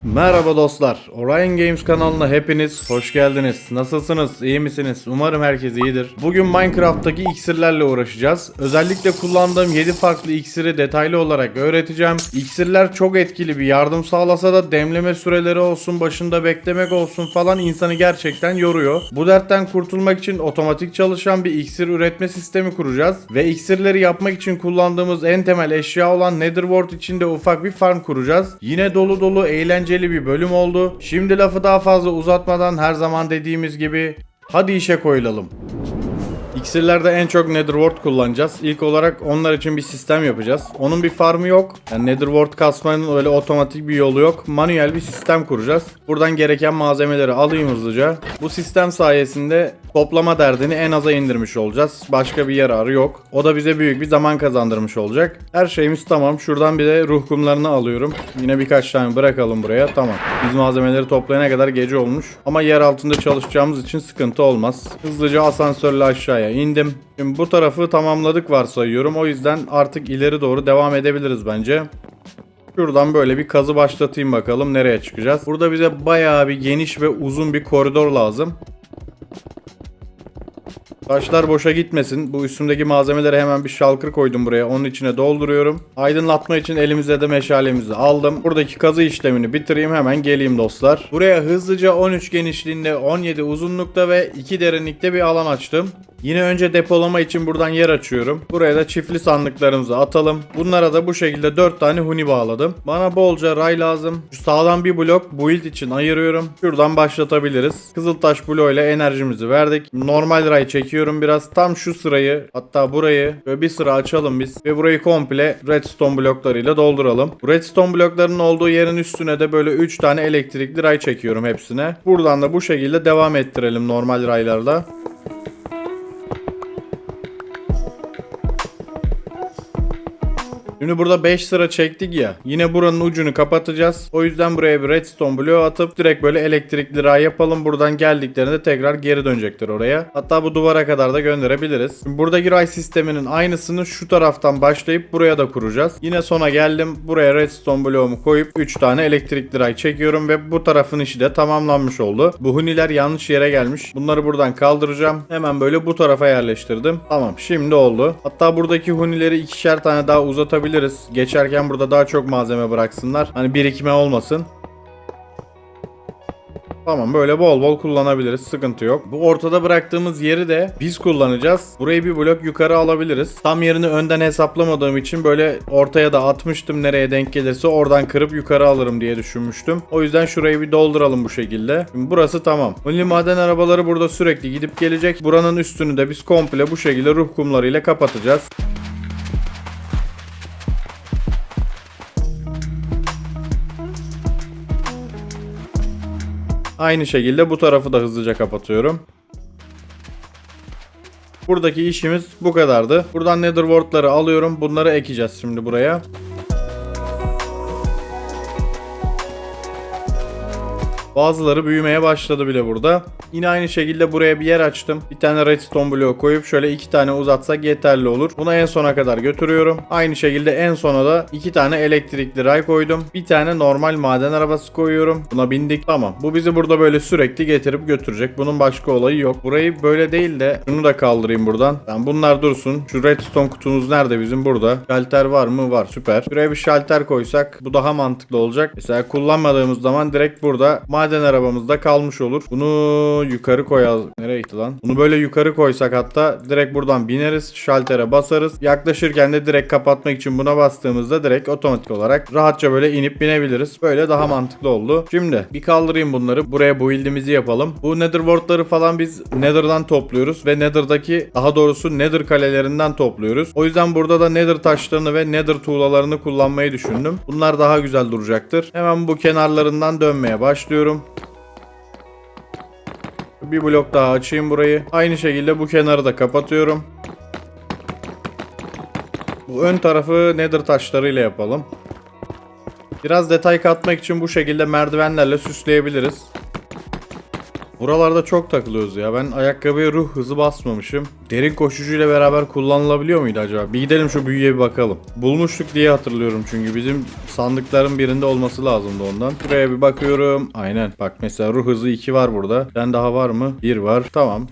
Merhaba dostlar. Orion Games kanalına hepiniz hoş geldiniz. Nasılsınız? İyi misiniz? Umarım herkes iyidir. Bugün Minecraft'taki iksirlerle uğraşacağız. Özellikle kullandığım 7 farklı iksiri detaylı olarak öğreteceğim. İksirler çok etkili bir yardım sağlasa da demleme süreleri olsun, başında beklemek olsun falan insanı gerçekten yoruyor. Bu dertten kurtulmak için otomatik çalışan bir iksir üretme sistemi kuracağız. Ve iksirleri yapmak için kullandığımız en temel eşya olan Netherwort için de ufak bir farm kuracağız. Yine dolu dolu eğlenceli bir bölüm oldu. Şimdi lafı daha fazla uzatmadan her zaman dediğimiz gibi hadi işe koyulalım. İksirlerde en çok Netherwort kullanacağız. İlk olarak onlar için bir sistem yapacağız. Onun bir farmı yok. Yani Netherwort kasmanın öyle otomatik bir yolu yok. Manuel bir sistem kuracağız. Buradan gereken malzemeleri alayım hızlıca. Bu sistem sayesinde toplama derdini en aza indirmiş olacağız. Başka bir yararı yok. O da bize büyük bir zaman kazandırmış olacak. Her şeyimiz tamam. Şuradan bir de ruh kumlarını alıyorum. Yine birkaç tane bırakalım buraya. Tamam. Biz malzemeleri toplayana kadar gece olmuş. Ama yer altında çalışacağımız için sıkıntı olmaz. Hızlıca asansörle aşağıya indim. Şimdi bu tarafı tamamladık varsayıyorum. O yüzden artık ileri doğru devam edebiliriz bence. Şuradan böyle bir kazı başlatayım bakalım nereye çıkacağız. Burada bize bayağı bir geniş ve uzun bir koridor lazım. Taşlar boşa gitmesin. Bu üstümdeki malzemeleri hemen bir şalkır koydum buraya. Onun içine dolduruyorum. Aydınlatma için elimize de meşalemizi aldım. Buradaki kazı işlemini bitireyim, hemen geleyim dostlar. Buraya hızlıca 13 genişliğinde, 17 uzunlukta ve 2 derinlikte bir alan açtım. Yine önce depolama için buradan yer açıyorum. Buraya da çiftli sandıklarımızı atalım. Bunlara da bu şekilde 4 tane huni bağladım. Bana bolca ray lazım. Şu sağdan bir blok build için ayırıyorum. Şuradan başlatabiliriz. Kızıltaş bloğuyla enerjimizi verdik. Normal ray çekiyorum biraz. Tam şu sırayı, hatta burayı böyle bir sıra açalım biz. Ve burayı komple redstone bloklarıyla dolduralım. Bu redstone bloklarının olduğu yerin üstüne de böyle 3 tane elektrikli ray çekiyorum hepsine. Buradan da bu şekilde devam ettirelim normal raylarla. Şimdi burada 5 sıra çektik ya. Yine buranın ucunu kapatacağız. O yüzden buraya bir redstone bloğu atıp direkt böyle elektrikli ray yapalım. Buradan geldiklerinde tekrar geri dönecektir oraya. Hatta bu duvara kadar da gönderebiliriz. Şimdi buradaki ray sisteminin aynısını şu taraftan başlayıp buraya da kuracağız. Yine sona geldim. Buraya redstone bloğumu koyup 3 tane elektrikli ray çekiyorum ve bu tarafın işi de tamamlanmış oldu. Bu huniler yanlış yere gelmiş. Bunları buradan kaldıracağım. Hemen böyle bu tarafa yerleştirdim. Tamam, şimdi oldu. Hatta buradaki hunileri 2'şer tane daha uzatabilirim. Geçerken burada daha çok malzeme bıraksınlar. Hani birikme olmasın. Tamam, böyle bol bol kullanabiliriz. Sıkıntı yok. Bu ortada bıraktığımız yeri de biz kullanacağız. Burayı bir blok yukarı alabiliriz. Tam yerini önden hesaplamadığım için böyle ortaya da atmıştım. Nereye denk gelirse oradan kırıp yukarı alırım diye düşünmüştüm. O yüzden şurayı bir dolduralım bu şekilde. Şimdi burası tamam. Ünlü maden arabaları burada sürekli gidip gelecek. Buranın üstünü de biz komple bu şekilde ruh kumlarıyla kapatacağız. Aynı şekilde bu tarafı da hızlıca kapatıyorum. Buradaki işimiz bu kadardı. Buradan Netherwort'ları alıyorum. Bunları ekeceğiz şimdi buraya. Bazıları büyümeye başladı bile burada. Yine aynı şekilde buraya bir yer açtım. Bir tane redstone bloğu koyup şöyle 2 tane uzatsak yeterli olur. Bunu en sona kadar götürüyorum. Aynı şekilde en sona da 2 tane elektrikli ray koydum. Bir tane normal maden arabası koyuyorum. Buna bindik. Tamam. Bu bizi burada böyle sürekli getirip götürecek. Bunun başka olayı yok. Burayı böyle değil de şunu da kaldırayım buradan. Yani bunlar dursun. Şu redstone kutumuz nerede bizim? Burada. Şalter var mı? Var. Süper. Şuraya bir şalter koysak bu daha mantıklı olacak. Mesela kullanmadığımız zaman direkt burada maden arabamızda kalmış olur. Bunu yukarı koyalım. Nereye gitti lan? Bunu böyle yukarı koysak hatta direkt buradan bineriz. Şaltere basarız. Yaklaşırken de direkt kapatmak için buna bastığımızda direkt otomatik olarak rahatça böyle inip binebiliriz. Böyle daha mantıklı oldu. Şimdi bir kaldırayım bunları. Buraya build'imizi yapalım. Bu Netherwort'ları falan biz Nether'dan topluyoruz ve Nether'daki, daha doğrusu Nether kalelerinden topluyoruz. O yüzden burada da Nether taşlarını ve Nether tuğlalarını kullanmayı düşündüm. Bunlar daha güzel duracaktır. Hemen bu kenarlarından dönmeye başlıyorum. Bir blok daha açayım burayı. Aynı şekilde bu kenarı da kapatıyorum. Bu ön tarafı Nether taşlarıyla yapalım. Biraz detay katmak için bu şekilde merdivenlerle süsleyebiliriz. Buralarda çok takılıyoruz ya. Ben ayakkabıya ruh hızı basmamışım. Derin koşucuyla beraber kullanılabiliyor muydu acaba? Bir gidelim şu büyüye bir bakalım. Bulmuştuk diye hatırlıyorum çünkü bizim sandıkların birinde olması lazımdı ondan. Buraya bir bakıyorum. Aynen. Bak mesela ruh hızı 2 var burada. Ben daha var mı? 1 var. Tamam.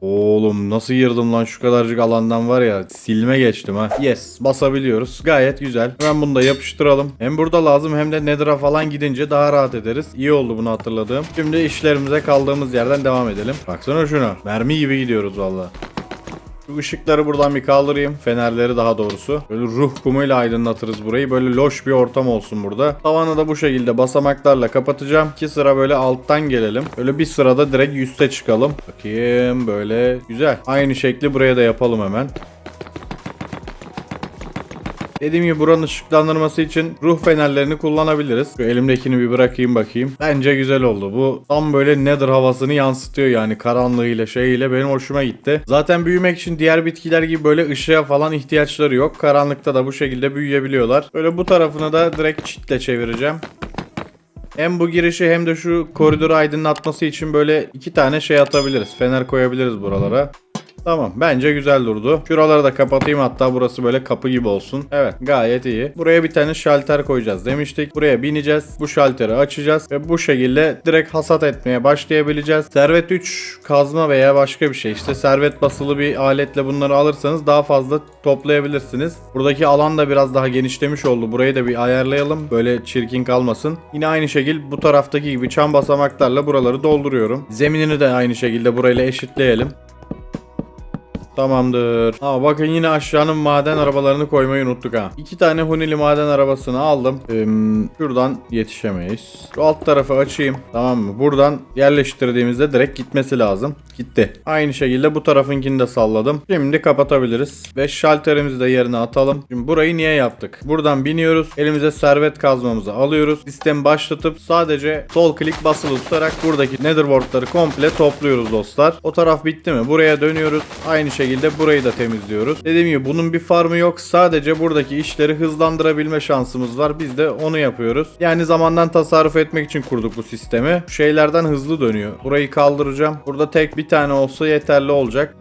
Oğlum nasıl yırdım lan şu kadarcık alandan var ya, silme geçtim ha. Yes, basabiliyoruz, gayet güzel. Hemen bunu da yapıştıralım. Hem burada lazım hem de Nether'a falan gidince daha rahat ederiz. İyi oldu bunu hatırladığım. Şimdi işlerimize kaldığımız yerden devam edelim. Baksana şuna, mermi gibi gidiyoruz valla. Şu ışıkları buradan bir kaldırayım. Fenerleri daha doğrusu. Böyle ruh kumuyla aydınlatırız burayı. Böyle loş bir ortam olsun burada. Tavanı da bu şekilde basamaklarla kapatacağım. 2 sıra böyle alttan gelelim. Böyle bir sırada direkt üste çıkalım. Bakayım böyle. Güzel. Aynı şekli buraya da yapalım hemen. Dediğim gibi buranın ışıklandırması için ruh fenerlerini kullanabiliriz. Şu elimdekini bir bırakayım bakayım. Bence güzel oldu. Bu tam böyle Nether havasını yansıtıyor yani, karanlığıyla şeyiyle, benim hoşuma gitti. Zaten büyümek için diğer bitkiler gibi böyle ışığa falan ihtiyaçları yok. Karanlıkta da bu şekilde büyüyebiliyorlar. Böyle bu tarafını da direkt çitle çevireceğim. Hem bu girişi hem de şu koridoru aydınlatması için böyle 2 tane şey atabiliriz. Fener koyabiliriz buralara. Tamam, bence güzel durdu. Şuraları da kapatayım, hatta burası böyle kapı gibi olsun. Evet, gayet iyi. Buraya bir tane şalter koyacağız demiştik. Buraya bineceğiz. Bu şalteri açacağız ve bu şekilde direkt hasat etmeye başlayabileceğiz. Servet 3 kazma veya başka bir şey, işte servet basılı bir aletle bunları alırsanız daha fazla toplayabilirsiniz. Buradaki alan da biraz daha genişlemiş oldu. Burayı da bir ayarlayalım. Böyle çirkin kalmasın. Yine aynı şekilde bu taraftaki gibi çam basamaklarla buraları dolduruyorum. Zeminini de aynı şekilde burayla eşitleyelim. Tamamdır. Aa, bakın yine aşağının maden arabalarını koymayı unuttuk ha. 2 tane Hunili maden arabasını aldım. Şuradan yetişemeyiz. Şu alt tarafı açayım. Tamam mı? Buradan yerleştirdiğimizde direkt gitmesi lazım. Gitti. Aynı şekilde bu tarafınkini de salladım. Şimdi kapatabiliriz. Ve şalterimizi de yerine atalım. Şimdi burayı niye yaptık? Buradan biniyoruz. Elimize servet kazmamızı alıyoruz. Sistemi başlatıp sadece sol klik basılı tutarak buradaki nether wardları komple topluyoruz dostlar. O taraf bitti mi? Buraya dönüyoruz. Aynı şekilde burayı da temizliyoruz. Dediğim gibi bunun bir farmı yok. Sadece buradaki işleri hızlandırabilme şansımız var. Biz de onu yapıyoruz. Yani zamandan tasarruf etmek için kurduk bu sistemi. Şeylerden hızlı dönüyor. Burayı kaldıracağım. Burada tek bir tane olsa yeterli olacak.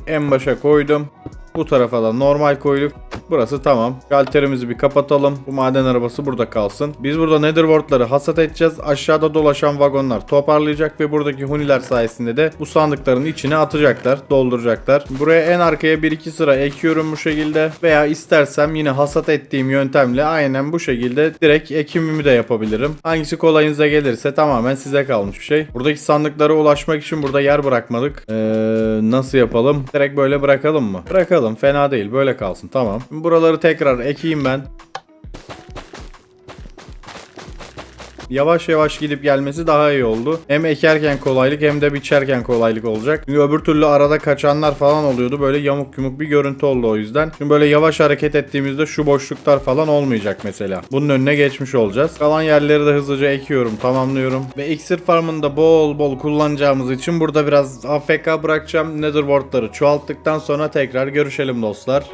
En başa koydum. Bu tarafa da normal koyduk. Burası tamam. Şalterimizi bir kapatalım. Bu maden arabası burada kalsın. Biz burada nether wardları hasat edeceğiz. Aşağıda dolaşan vagonlar toparlayacak ve buradaki huniler sayesinde de bu sandıkların içine atacaklar, dolduracaklar. Buraya en arkaya 1-2 sıra ekiyorum bu şekilde. Veya istersem yine hasat ettiğim yöntemle aynen bu şekilde direkt ekimimi de yapabilirim. Hangisi kolayınıza gelirse tamamen size kalmış bir şey. Buradaki sandıklara ulaşmak için burada yer bırakmadık. Nasıl yapalım? Direkt böyle bırakalım mı? Bırakalım. Fena değil. Böyle kalsın. Tamam. Buraları tekrar ekeyim ben. Yavaş yavaş gidip gelmesi daha iyi oldu. Hem ekerken kolaylık hem de biçerken kolaylık olacak. Çünkü öbür türlü arada kaçanlar falan oluyordu. Böyle yamuk yumuk bir görüntü oldu o yüzden. Şimdi böyle yavaş hareket ettiğimizde şu boşluklar falan olmayacak mesela. Bunun önüne geçmiş olacağız. Kalan yerleri de hızlıca ekiyorum, tamamlıyorum. Ve iksir farmında bol bol kullanacağımız için burada biraz AFK bırakacağım. Nether wardları çoğalttıktan sonra tekrar görüşelim dostlar.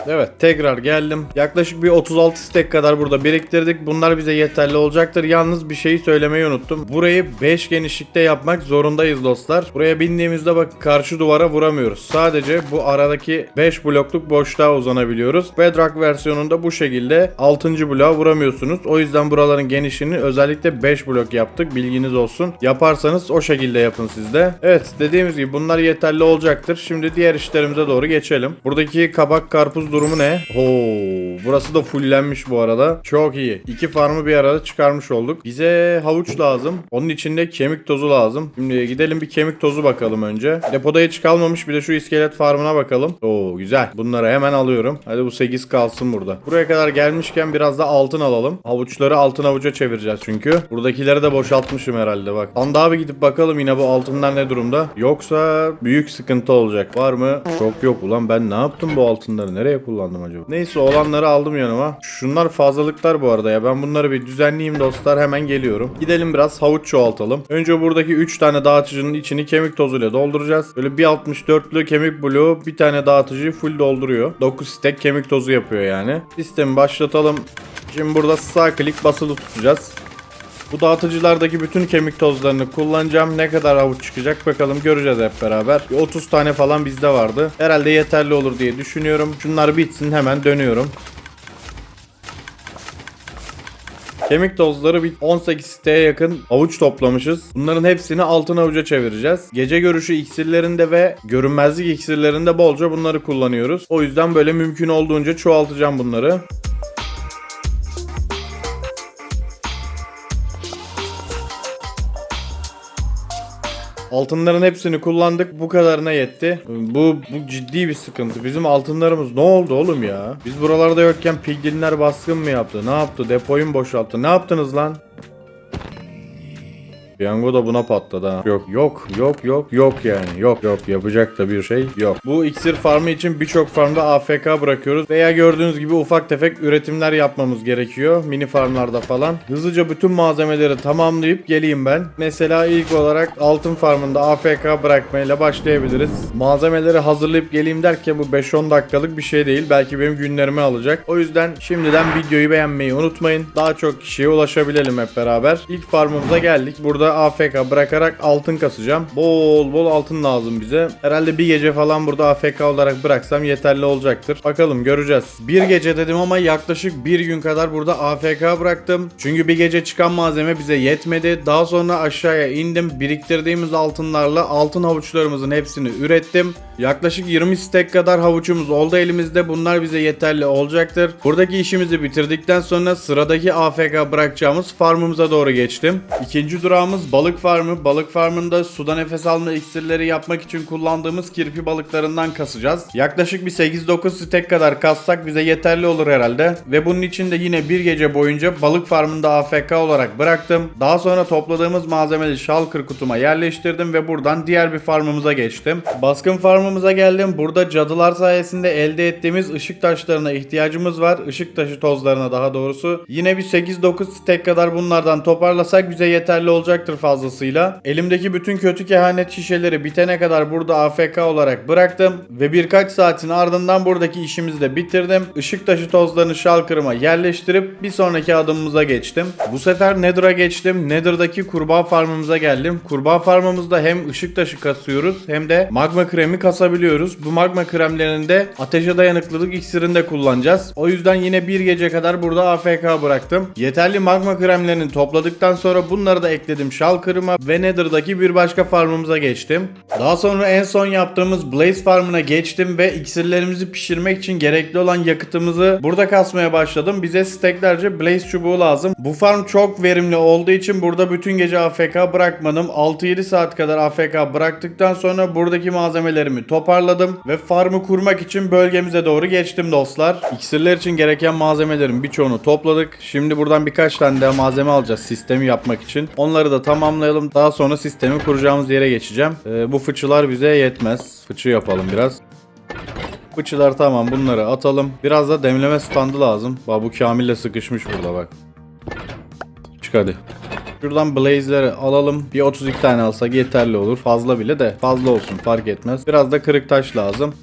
Evet, tekrar geldim. Yaklaşık bir 36 stack kadar burada biriktirdik. Bunlar bize yeterli olacaktır. Yalnız bir şeyi söylemeyi unuttum. Burayı 5 genişlikte yapmak zorundayız dostlar. Buraya bindiğimizde bak, karşı duvara vuramıyoruz. Sadece bu aradaki 5 blokluk boşluğa uzanabiliyoruz. Bedrock versiyonunda bu şekilde 6. bloğa vuramıyorsunuz. O yüzden buraların genişliğini özellikle 5 blok yaptık. Bilginiz olsun. Yaparsanız o şekilde yapın siz de. Evet, dediğimiz gibi bunlar yeterli olacaktır. Şimdi diğer işlerimize doğru geçelim. Buradaki kabak karpuz durumu ne? Burası da fullenmiş bu arada. Çok iyi. 2 farmı bir arada çıkarmış olduk. Bize havuç lazım. Onun için de kemik tozu lazım. Şimdi gidelim bir kemik tozu bakalım önce. Depoda hiç kalmamış. Bir de şu iskelet farmına bakalım. Güzel. Bunları hemen alıyorum. Hadi bu 8 kalsın burada. Buraya kadar gelmişken biraz da altın alalım. Havuçları altın havuca çevireceğiz çünkü. Buradakileri de boşaltmışım herhalde bak. Sandığa bir gidip bakalım yine bu altınlar ne durumda. Yoksa büyük sıkıntı olacak. Var mı? Çok yok. Ulan ben ne yaptım bu altınları? Nereye kullandım acaba? Neyse olanları aldım yanıma. Şunlar fazlalıklar bu arada ya. Ben bunları bir düzenleyeyim dostlar. Hemen geliyorum. Gidelim biraz havuç çoğaltalım. Önce buradaki 3 tane dağıtıcının içini kemik tozuyla dolduracağız. Böyle bir 64'lü kemik bloğu bir tane dağıtıcıyı full dolduruyor. 9 stek kemik tozu yapıyor yani. Sistemi başlatalım. Şimdi burada sağ klik basılı tutacağız. Bu dağıtıcılardaki bütün kemik tozlarını kullanacağım. Ne kadar havuç çıkacak bakalım, göreceğiz hep beraber. 30 tane falan bizde vardı. Herhalde yeterli olur diye düşünüyorum. Şunlar bitsin, hemen dönüyorum. Kemik tozları bir 18 siteye yakın havuç toplamışız. Bunların hepsini altın havuca çevireceğiz. Gece görüşü iksirlerinde ve görünmezlik iksirlerinde bolca bunları kullanıyoruz. O yüzden böyle mümkün olduğunca çoğaltacağım bunları. Altınların hepsini kullandık. Bu kadarına yetti. Bu ciddi bir sıkıntı. Bizim altınlarımız ne oldu oğlum ya? Biz buralarda yokken piglinler baskın mı yaptı? Ne yaptı? Depoyu mu boşalttı? Ne yaptınız lan? Piyango da buna patladı ha. Yok yani. Yok yapacak da bir şey yok. Bu iksir farmı için birçok farmda AFK bırakıyoruz. Veya gördüğünüz gibi ufak tefek üretimler yapmamız gerekiyor. Mini farmlarda falan. Hızlıca bütün malzemeleri tamamlayıp geleyim ben. Mesela ilk olarak altın farmında AFK bırakmayla başlayabiliriz. Malzemeleri hazırlayıp geleyim derken bu 5-10 dakikalık bir şey değil. Belki benim günlerimi alacak. O yüzden şimdiden videoyu beğenmeyi unutmayın. Daha çok kişiye ulaşabilelim hep beraber. İlk farmımıza geldik. Burada AFK bırakarak altın kasacağım. Bol bol altın lazım bize. Herhalde bir gece falan burada AFK olarak bıraksam yeterli olacaktır. Bakalım, göreceğiz. Bir gece dedim ama yaklaşık bir gün kadar burada AFK bıraktım. Çünkü bir gece çıkan malzeme bize yetmedi. Daha sonra aşağıya indim. Biriktirdiğimiz altınlarla altın havuçlarımızın hepsini ürettim. Yaklaşık 20 stek kadar havuçumuz oldu elimizde. Bunlar bize yeterli olacaktır. Buradaki işimizi bitirdikten sonra sıradaki AFK bırakacağımız farmımıza doğru geçtim. İkinci durağımız balık farmı. Balık farmında suda nefes alma iksirleri yapmak için kullandığımız kirpi balıklarından kasacağız. Yaklaşık bir 8-9 stek kadar kassak bize yeterli olur herhalde. Ve bunun için de yine bir gece boyunca balık farmında AFK olarak bıraktım. Daha sonra topladığımız malzemeleri shulker kutuma yerleştirdim ve buradan diğer bir farmımıza geçtim. Baskın farmımıza geldim. Burada cadılar sayesinde elde ettiğimiz ışık taşlarına ihtiyacımız var. Işık taşı tozlarına daha doğrusu. Yine bir 8-9 stek kadar bunlardan toparlasak bize yeterli olacaktır fazlasıyla. Elimdeki bütün kötü kehanet şişeleri bitene kadar burada AFK olarak bıraktım ve birkaç saatin ardından buradaki işimizi de bitirdim. Işık taşı tozlarını shulker'ıma yerleştirip bir sonraki adımımıza geçtim. Bu sefer Nether'a geçtim. Nether'daki kurbağa farmımıza geldim. Kurbağa farmımızda hem ışık taşı kasıyoruz hem de magma kremi kasabiliyoruz. Bu magma kremlerini de ateşe dayanıklılık iksirinde kullanacağız. O yüzden yine bir gece kadar burada AFK bıraktım. Yeterli magma kremlerini topladıktan sonra bunları da ekledim shulker'ıma ve Nether'daki bir başka farmımıza geçtim. Daha sonra en son yaptığımız Blaze farmına geçtim ve iksirlerimizi pişirmek için gerekli olan yakıtımızı burada kasmaya başladım. Bize steklerce Blaze çubuğu lazım. Bu farm çok verimli olduğu için burada bütün gece AFK bırakmadım. 6-7 saat kadar AFK bıraktıktan sonra buradaki malzemelerimi toparladım ve farmı kurmak için bölgemize doğru geçtim dostlar. İksirler için gereken malzemelerin birçoğunu topladık. Şimdi buradan birkaç tane daha malzeme alacağız sistemi yapmak için. Onları da tamamlayalım. Daha sonra sistemi kuracağımız yere geçeceğim. Bu fıçılar bize yetmez. Fıçı yapalım biraz. Fıçılar tamam, bunları atalım. Biraz da demleme standı lazım. Bak bu Kamil'le sıkışmış burada bak. Çık hadi. Şuradan blaze'leri alalım. Bir 32 tane alsak yeterli olur. Fazla bile de fazla olsun, fark etmez. Biraz da kırık taş lazım.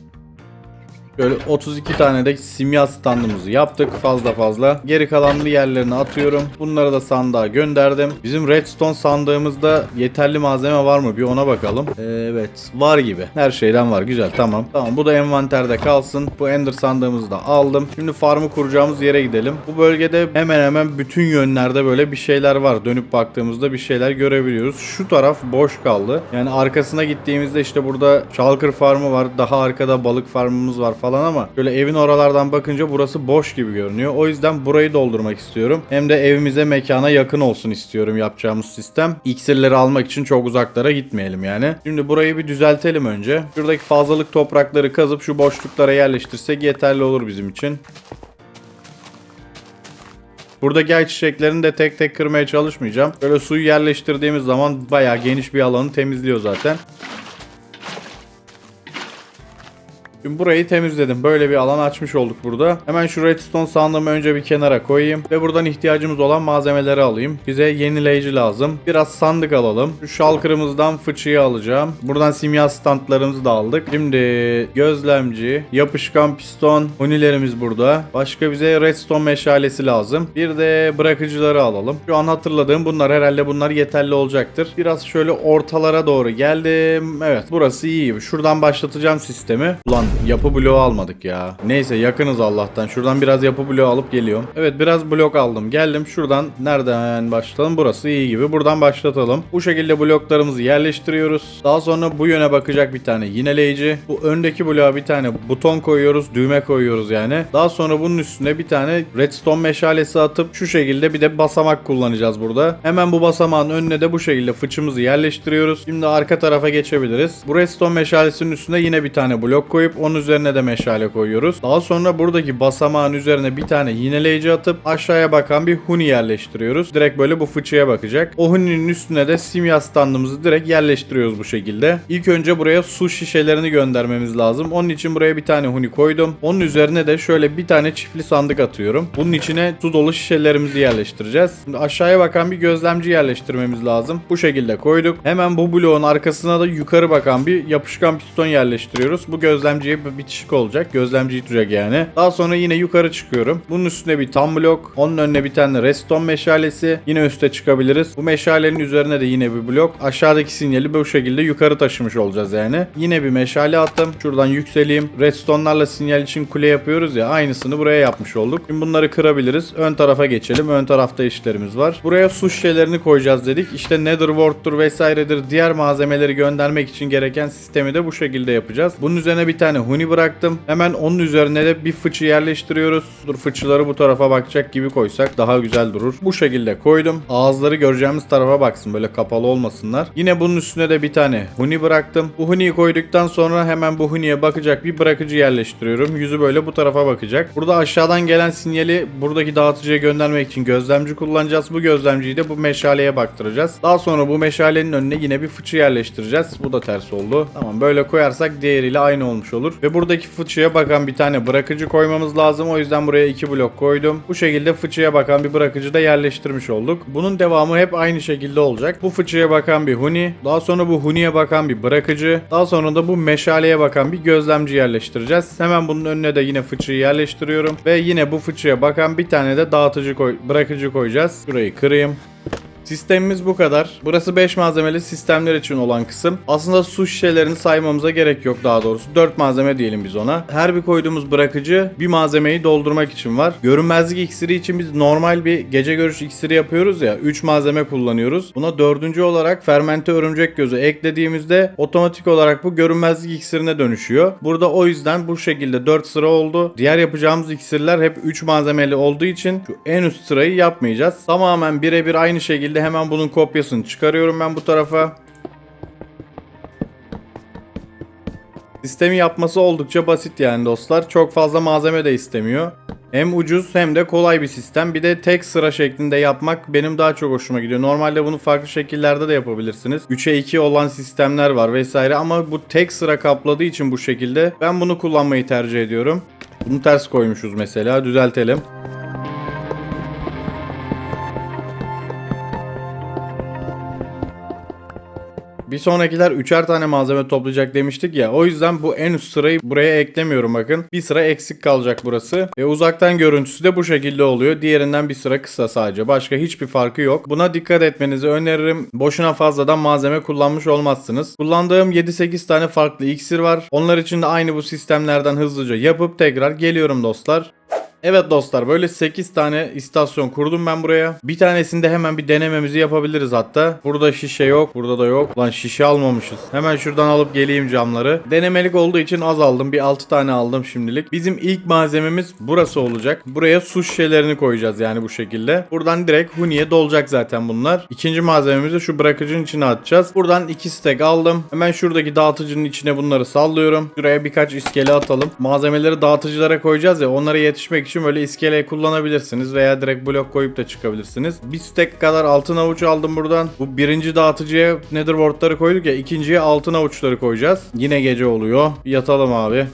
Böyle 32 tane de simya standımızı yaptık fazla. Geri kalanını yerlerine atıyorum. Bunları da sandığa gönderdim. Bizim redstone sandığımızda yeterli malzeme var mı? Bir ona bakalım. Evet, var gibi. Her şeyden var. Güzel, tamam. Tamam, bu da envanterde kalsın. Bu ender sandığımızı da aldım. Şimdi farmı kuracağımız yere gidelim. Bu bölgede hemen hemen bütün yönlerde böyle bir şeyler var. Dönüp baktığımızda bir şeyler görebiliyoruz. Şu taraf boş kaldı. Yani arkasına gittiğimizde işte burada shulker farmı var. Daha arkada balık farmımız var falan ama şöyle evin oralardan bakınca burası boş gibi görünüyor. O yüzden burayı doldurmak istiyorum. Hem de evimize, mekana yakın olsun istiyorum yapacağımız sistem. İksirleri almak için çok uzaklara gitmeyelim yani. Şimdi burayı bir düzeltelim önce. Şuradaki fazlalık toprakları kazıp şu boşluklara yerleştirsek yeterli olur bizim için. Buradaki ayçiçeklerini de tek tek kırmaya çalışmayacağım. Böyle suyu yerleştirdiğimiz zaman bayağı geniş bir alanı temizliyor zaten. Şimdi burayı temizledim. Böyle bir alan açmış olduk burada. Hemen şu redstone sandığımı önce bir kenara koyayım. Ve buradan ihtiyacımız olan malzemeleri alayım. Bize yenileyici lazım. Biraz sandık alalım. Şu şalkırımızdan fıçıyı alacağım. Buradan simya standlarımızı da aldık. Şimdi gözlemci, yapışkan piston, hunilerimiz burada. Başka bize redstone meşalesi lazım. Bir de bırakıcıları alalım. Şu an hatırladığım herhalde bunlar yeterli olacaktır. Biraz şöyle ortalara doğru geldim. Evet, burası iyi gibi. Şuradan başlatacağım sistemi. Ulan yapı bloğu almadık ya. Neyse, yakınız Allah'tan. Şuradan biraz yapı bloğu alıp geliyorum. Evet, biraz blok aldım. Geldim şuradan. Nereden başlayalım? Burası iyi gibi. Buradan başlatalım. Bu şekilde bloklarımızı yerleştiriyoruz. Daha sonra bu yöne bakacak bir tane yineleyici. Bu öndeki bloğa bir tane buton koyuyoruz. Düğme koyuyoruz yani. Daha sonra bunun üstüne bir tane redstone meşalesi atıp şu şekilde bir de basamak kullanacağız burada. Hemen bu basamağın önüne de bu şekilde fıçımızı yerleştiriyoruz. Şimdi arka tarafa geçebiliriz. Bu redstone meşalesinin üstüne yine bir tane blok koyup onun üzerine de meşale koyuyoruz. Daha sonra buradaki basamağın üzerine bir tane yineleyici atıp aşağıya bakan bir huni yerleştiriyoruz. Direkt böyle bu fıçıya bakacak. O huninin üstüne de simya standımızı direkt yerleştiriyoruz bu şekilde. İlk önce buraya su şişelerini göndermemiz lazım. Onun için buraya bir tane huni koydum. Onun üzerine de şöyle bir tane çiftli sandık atıyorum. Bunun içine su dolu şişelerimizi yerleştireceğiz. Şimdi aşağıya bakan bir gözlemci yerleştirmemiz lazım. Bu şekilde koyduk. Hemen bu bloğun arkasına da yukarı bakan bir yapışkan piston yerleştiriyoruz. Bu gözlemciye bitişik olacak. Gözlemciyi tutacak yani. Daha sonra yine yukarı çıkıyorum. Bunun üstüne bir tam blok. Onun önüne bir tane redstone meşalesi. Yine üste çıkabiliriz. Bu meşalenin üzerine de yine bir blok. Aşağıdaki sinyali bu şekilde yukarı taşımış olacağız yani. Yine bir meşale attım. Şuradan yükseleyim. Redstone'larla sinyal için kule yapıyoruz ya. Aynısını buraya yapmış olduk. Şimdi bunları kırabiliriz. Ön tarafa geçelim. Ön tarafta işlerimiz var. Buraya su şişelerini koyacağız dedik. İşte Nether Ward'tur vesairedir. Diğer malzemeleri göndermek için gereken sistemi de bu şekilde yapacağız. Bunun üzerine bir tane huni bıraktım. Hemen onun üzerine de bir fıçı yerleştiriyoruz. Dur, fıçıları bu tarafa bakacak gibi koysak daha güzel durur. Bu şekilde koydum. Ağızları göreceğimiz tarafa baksın. Böyle kapalı olmasınlar. Yine bunun üstüne de bir tane huni bıraktım. Bu huniyi koyduktan sonra hemen bu huniye bakacak bir bırakıcı yerleştiriyorum. Yüzü böyle bu tarafa bakacak. Burada aşağıdan gelen sinyali buradaki dağıtıcıya göndermek için gözlemci kullanacağız. Bu gözlemciyi de bu meşaleye baktıracağız. Daha sonra bu meşalenin önüne yine bir fıçı yerleştireceğiz. Bu da ters oldu. Tamam, böyle koyarsak diğeriyle aynı olmuş olur. Ve buradaki fıçıya bakan bir tane bırakıcı koymamız lazım. O yüzden buraya 2 blok koydum. Bu şekilde fıçıya bakan bir bırakıcı da yerleştirmiş olduk. Bunun devamı hep aynı şekilde olacak. Bu fıçıya bakan bir huni. Daha sonra bu huniye bakan bir bırakıcı. Daha sonra da bu meşaleye bakan bir gözlemci yerleştireceğiz. Hemen bunun önüne de yine fıçıyı yerleştiriyorum. Ve yine bu fıçıya bakan bir tane de bırakıcı koyacağız. Şurayı kırayım. Sistemimiz bu kadar. Burası 5 malzemeli sistemler için olan kısım. Aslında su şişelerini saymamıza gerek yok daha doğrusu. 4 malzeme diyelim biz ona. Her bir koyduğumuz bırakıcı bir malzemeyi doldurmak için var. Görünmezlik iksiri için biz normal bir gece görüş iksiri yapıyoruz ya. 3 malzeme kullanıyoruz. Buna 4. olarak fermente örümcek gözü eklediğimizde otomatik olarak bu görünmezlik iksirine dönüşüyor. Burada o yüzden bu şekilde 4 sıra oldu. Diğer yapacağımız iksirler hep 3 malzemeli olduğu için şu en üst sırayı yapmayacağız. Tamamen birebir aynı şekilde hemen bunun kopyasını çıkarıyorum ben bu tarafa. Sistemi yapması oldukça basit yani dostlar. Çok fazla malzeme de istemiyor. Hem ucuz hem de kolay bir sistem. Bir de tek sıra şeklinde yapmak benim daha çok hoşuma gidiyor. Normalde bunu farklı şekillerde de yapabilirsiniz. 3'e 2 olan sistemler var vesaire ama bu tek sıra kapladığı için bu şekilde ben bunu kullanmayı tercih ediyorum. Bunu ters koymuşuz mesela. Düzeltelim. Bir sonrakiler 3'er tane malzeme toplayacak demiştik ya. O yüzden bu en üst sırayı buraya eklemiyorum bakın. Bir sıra eksik kalacak burası. Ve uzaktan görüntüsü de bu şekilde oluyor. Diğerinden bir sıra kısa sadece. Başka hiçbir farkı yok. Buna dikkat etmenizi öneririm. Boşuna fazladan malzeme kullanmış olmazsınız. Kullandığım 7-8 tane farklı iksir var. Onlar için de aynı bu sistemlerden hızlıca yapıp tekrar geliyorum dostlar. Evet dostlar, böyle 8 tane istasyon kurdum ben buraya. Bir tanesinde hemen bir denememizi yapabiliriz hatta. Burada şişe yok, burada da yok. Lan şişe almamışız. Hemen şuradan alıp geleyim camları. Denemelik olduğu için az aldım. Bir 6 tane aldım şimdilik. Bizim ilk malzememiz burası olacak. Buraya su şişelerini koyacağız yani bu şekilde. Buradan direkt huniye dolacak zaten bunlar. İkinci malzememizi şu bırakıcının içine atacağız. Buradan 2 stek aldım. Hemen şuradaki dağıtıcının içine bunları sallıyorum. Şuraya birkaç iskele atalım. Malzemeleri dağıtıcılara koyacağız ya, onlara yetişmek için böyle iskele kullanabilirsiniz veya direkt blok koyup da çıkabilirsiniz. Bir stek kadar altın avuç aldım buradan. Bu birinci dağıtıcıya nether wardları koyduk ya, ikinciye altın avuçları koyacağız. Yine gece oluyor. Yatalım abi.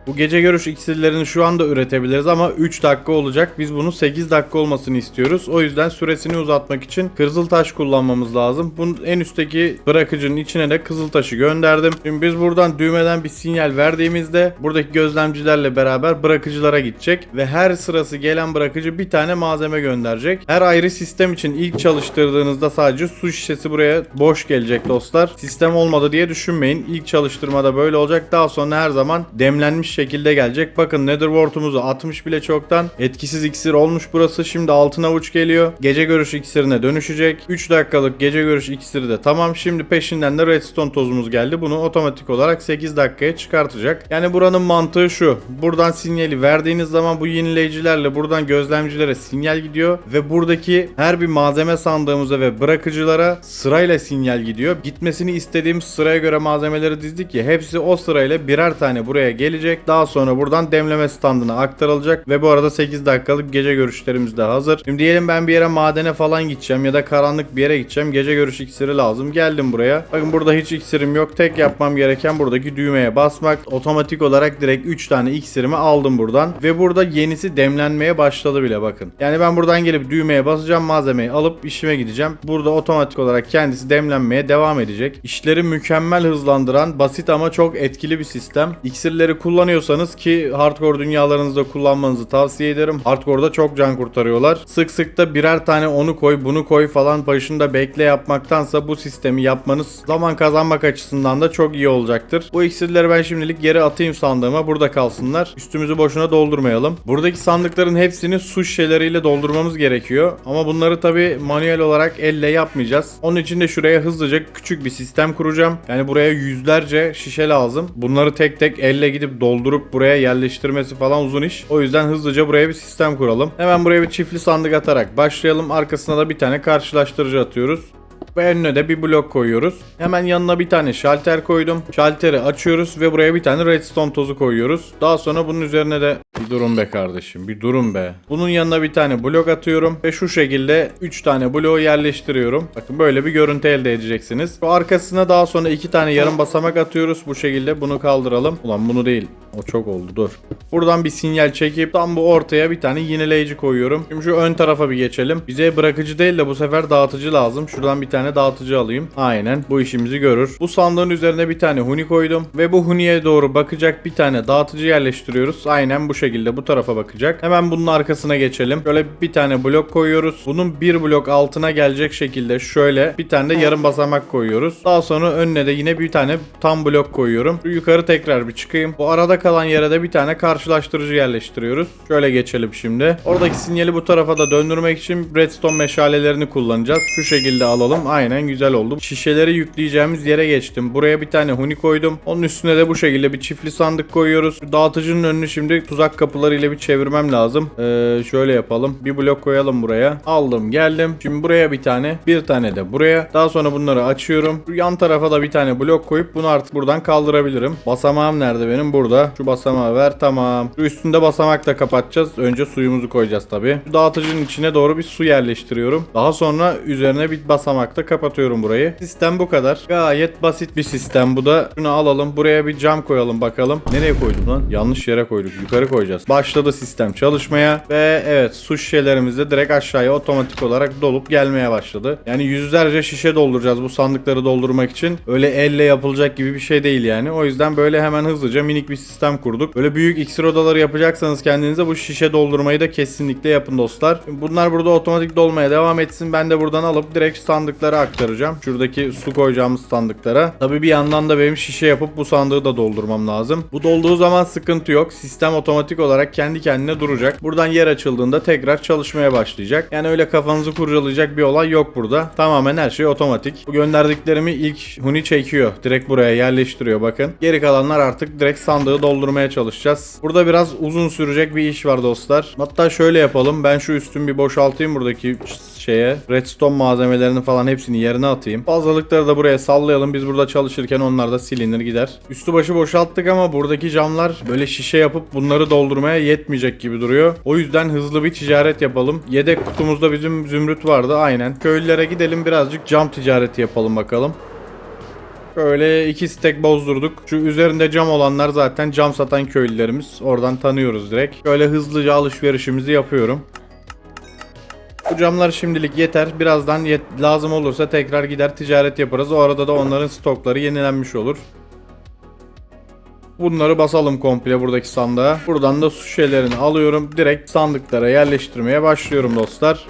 Bu gece görüş iksirlerini şu anda üretebiliriz ama 3 dakika olacak. Biz bunu 8 dakika olmasını istiyoruz. O yüzden süresini uzatmak için kızıltaş kullanmamız lazım. Bunun en üstteki bırakıcının içine de kızıltaşı gönderdim. Şimdi biz buradan düğmeden bir sinyal verdiğimizde buradaki gözlemcilerle beraber bırakıcılara gidecek ve her sırası gelen bırakıcı bir tane malzeme gönderecek. Her ayrı sistem için ilk çalıştırdığınızda sadece su şişesi buraya boş gelecek dostlar. Sistem olmadı diye düşünmeyin. İlk çalıştırmada böyle olacak. Daha sonra her zaman demlenmiş şekilde gelecek. Bakın nether ward'umuzu atmış bile çoktan. Etkisiz iksir olmuş burası. Şimdi altın avuç geliyor. Gece görüş iksirine dönüşecek. 3 dakikalık gece görüş iksiri de tamam. Şimdi peşinden de redstone tozumuz geldi. Bunu otomatik olarak 8 dakikaya çıkartacak. Yani buranın mantığı şu. Buradan sinyali verdiğiniz zaman bu yenileyicilerle buradan gözlemcilere sinyal gidiyor ve buradaki her bir malzeme sandığımıza ve bırakıcılara sırayla sinyal gidiyor. Gitmesini istediğim sıraya göre malzemeleri dizdik ya, hepsi o sırayla birer tane buraya gelecek. Daha sonra buradan demleme standına aktarılacak ve bu arada 8 dakikalık gece görüşlerimiz de hazır. Şimdi diyelim ben bir yere madene falan gideceğim ya da karanlık bir yere gideceğim. Gece görüş iksiri lazım. Geldim buraya. Bakın burada hiç iksirim yok. Tek yapmam gereken buradaki düğmeye basmak. Otomatik olarak direkt 3 tane iksirimi aldım buradan. Ve burada yenisi demlenmeye başladı bile bakın. Yani ben buradan gelip düğmeye basacağım. Malzemeyi alıp işime gideceğim. Burada otomatik olarak kendisi demlenmeye devam edecek. İşleri mükemmel hızlandıran, basit ama çok etkili bir sistem. İksirleri kullanıyorsanız ki hardcore dünyalarınızda kullanmanızı tavsiye ederim. Hardcore'da çok can kurtarıyorlar. Sık sık da birer tane onu koy bunu koy falan başında bekle yapmaktansa bu sistemi yapmanız zaman kazanmak açısından da çok iyi olacaktır. Bu iksirleri ben şimdilik geri atayım sandığıma, burada kalsınlar. Üstümüzü boşuna doldurmayalım. Buradaki sandıkların hepsini su şişeleriyle doldurmamız gerekiyor. Ama bunları tabi manuel olarak elle yapmayacağız. Onun için de şuraya hızlıca küçük bir sistem kuracağım. Yani buraya yüzlerce şişe lazım. Bunları tek tek elle gidip doldurup buraya yerleştirmesi falan uzun iş. O yüzden hızlıca buraya bir sistem kuralım. Hemen buraya bir çiftli sandık atarak başlayalım. Arkasına da bir tane karşılaştırıcı atıyoruz. Ve önüne de bir blok koyuyoruz. Hemen yanına bir tane şalter koydum. Şalteri açıyoruz ve buraya bir tane redstone tozu koyuyoruz. Daha sonra bunun üzerine de bir durun be kardeşim, bir durun be. Bunun yanına bir tane blok atıyorum ve şu şekilde 3 tane bloğu yerleştiriyorum. Bakın böyle bir görüntü elde edeceksiniz. Bu arkasına daha sonra 2 tane yarım basamak atıyoruz. Bu şekilde bunu kaldıralım. Ulan bunu değil. O çok oldu, dur. Buradan bir sinyal çekip tam bu ortaya bir tane yenileyici koyuyorum. Şimdi şu ön tarafa bir geçelim. Bize bırakıcı değil de bu sefer dağıtıcı lazım. Şuradan bir tane dağıtıcı alayım. Aynen, bu işimizi görür. Bu sandığın üzerine bir tane huni koydum. Ve bu huniye doğru bakacak bir tane dağıtıcı yerleştiriyoruz. Aynen bu şekilde bu tarafa bakacak. Hemen bunun arkasına geçelim. Şöyle bir tane blok koyuyoruz. Bunun bir blok altına gelecek şekilde şöyle bir tane de yarım basamak koyuyoruz. Daha sonra önüne de yine bir tane tam blok koyuyorum. Şu yukarı tekrar bir çıkayım. Bu arada kalan yere de bir tane karşılaştırıcı yerleştiriyoruz. Şöyle geçelim şimdi. Oradaki sinyali bu tarafa da döndürmek için redstone meşalelerini kullanacağız. Şu şekilde alalım. Aynen, güzel oldu. Şişeleri yükleyeceğimiz yere geçtim. Buraya bir tane huni koydum. Onun üstüne de bu şekilde bir çiftli sandık koyuyoruz. Şu dağıtıcının önünü şimdi tuzak kapıları ile bir çevirmem lazım. Şöyle yapalım. Bir blok koyalım buraya. Aldım geldim. Şimdi buraya bir tane de buraya. Daha sonra bunları açıyorum. Şu yan tarafa da bir tane blok koyup bunu artık buradan kaldırabilirim. Basamağım nerede benim? Burada. Şu basamağı ver, tamam. Şu üstünde basamak da kapatacağız. Önce suyumuzu koyacağız tabi. Şu dağıtıcının içine doğru bir su yerleştiriyorum. Daha sonra üzerine bir basamak da kapatıyorum burayı. Sistem bu kadar. Gayet basit bir sistem bu da. Şunu alalım. Buraya bir cam koyalım bakalım. Nereye koydum lan? Yanlış yere koyduk. Yukarı koyacağız. Başladı sistem çalışmaya ve evet, su şişelerimiz de direkt aşağıya otomatik olarak dolup gelmeye başladı. Yani yüzlerce şişe dolduracağız bu sandıkları doldurmak için. Öyle elle yapılacak gibi bir şey değil yani. O yüzden böyle hemen hızlıca minik bir sistem kurduk. Böyle büyük iksir odaları yapacaksanız kendinize bu şişe doldurmayı da kesinlikle yapın dostlar. Bunlar burada otomatik dolmaya devam etsin. Ben de buradan alıp direkt sandıklara sandıklara aktaracağım. Şuradaki su koyacağımız sandıklara. Tabii bir yandan da benim şişe yapıp bu sandığı da doldurmam lazım. Bu dolduğu zaman sıkıntı yok. Sistem otomatik olarak kendi kendine duracak. Buradan yer açıldığında tekrar çalışmaya başlayacak. Yani öyle kafanızı kurcalayacak bir olay yok burada. Tamamen her şey otomatik. Bu gönderdiklerimi ilk Huni çekiyor. Direkt buraya yerleştiriyor bakın. Geri kalanlar artık direkt sandığı doldurmaya çalışacağız. Burada biraz uzun sürecek bir iş var dostlar. Hatta şöyle yapalım. Ben şu üstümü bir boşaltayım buradaki redstone malzemelerini falan hepsini yerine atayım. Fazlalıkları da buraya sallayalım. Biz burada çalışırken onlar da silinir gider. Üstü başı boşalttık ama buradaki camlar böyle şişe yapıp bunları doldurmaya yetmeyecek gibi duruyor. O yüzden hızlı bir ticaret yapalım. Yedek kutumuzda bizim zümrüt vardı aynen. Köylülere gidelim birazcık cam ticareti yapalım bakalım. Böyle 2 stek bozdurduk. Şu üzerinde cam olanlar zaten cam satan köylülerimiz. Oradan tanıyoruz direkt. Böyle hızlıca alışverişimizi yapıyorum. Bu camlar şimdilik yeter. Birazdan lazım olursa tekrar gider ticaret yaparız. O arada da onların stokları yenilenmiş olur. Bunları basalım komple buradaki sandığa. Buradan da su şişelerini alıyorum. Direkt sandıklara yerleştirmeye başlıyorum dostlar.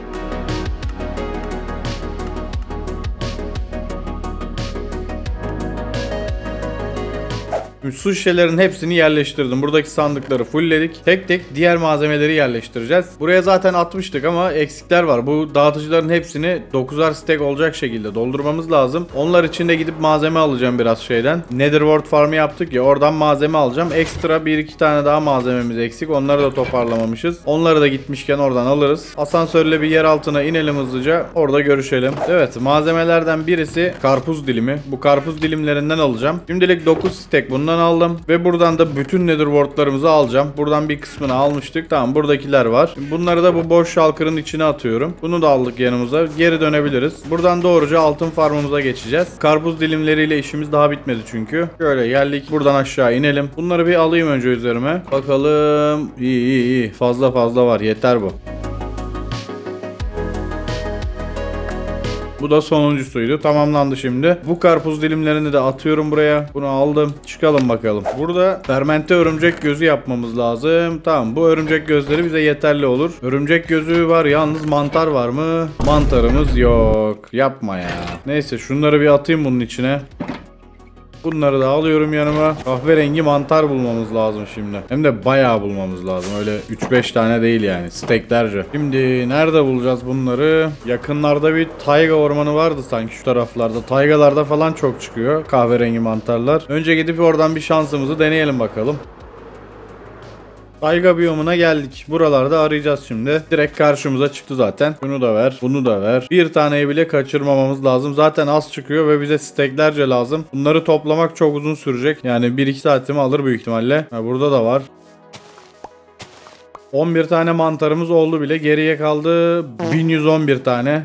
Su şişelerinin hepsini yerleştirdim. Buradaki sandıkları fullledik. Tek tek diğer malzemeleri yerleştireceğiz. Buraya zaten atmıştık ama eksikler var. Bu dağıtıcıların hepsini 9'ar stek olacak şekilde doldurmamız lazım. Onlar için de gidip malzeme alacağım biraz şeyden. Netherworld farmı yaptık ya oradan malzeme alacağım. Ekstra 1-2 tane daha malzememiz eksik. Onları da toparlamamışız. Onları da gitmişken oradan alırız. Asansörle bir yer altına inelim hızlıca. Orada görüşelim. Evet malzemelerden birisi karpuz dilimi. Bu karpuz dilimlerinden alacağım. Şimdilik 9 stek bundan aldım ve buradan da bütün netherworld'larımızı alacağım. Buradan bir kısmını almıştık. Tamam buradakiler var. Şimdi bunları da bu boş shulker'ın içine atıyorum. Bunu da aldık yanımıza. Geri dönebiliriz. Buradan doğruca altın farmımıza geçeceğiz. Karpuz dilimleriyle işimiz daha bitmedi çünkü. Şöyle geldik. Buradan aşağı inelim. Bunları bir alayım önce üzerime. Bakalım. İyi. Fazla var. Yeter bu. Bu da sonuncusuydu. Tamamlandı şimdi. Bu karpuz dilimlerini de atıyorum buraya. Bunu aldım. Çıkalım bakalım. Burada fermente örümcek gözü yapmamız lazım. Tamam bu örümcek gözleri bize yeterli olur. Örümcek gözü var. Yalnız mantar var mı? Mantarımız yok. Yapma ya. Neyse şunları bir atayım bunun içine. Bunları da alıyorum yanıma. Kahverengi mantar bulmamız lazım şimdi. Hem de bayağı bulmamız lazım. Öyle 3-5 tane değil yani. Steklerce. Şimdi nerede bulacağız bunları? Yakınlarda bir tayga ormanı vardı sanki şu taraflarda. Taygalarda falan çok çıkıyor kahverengi mantarlar. Önce gidip oradan bir şansımızı deneyelim bakalım. Tayga biyomuna geldik. Buralarda arayacağız şimdi. Direkt karşımıza çıktı zaten. Bunu da ver. Bunu da ver. Bir taneyi bile kaçırmamamız lazım. Zaten az çıkıyor ve bize steklerce lazım. Bunları toplamak çok uzun sürecek. Yani 1-2 saatimi alır büyük ihtimalle. Burada da var. 11 tane mantarımız oldu bile. Geriye kaldı 1111 tane.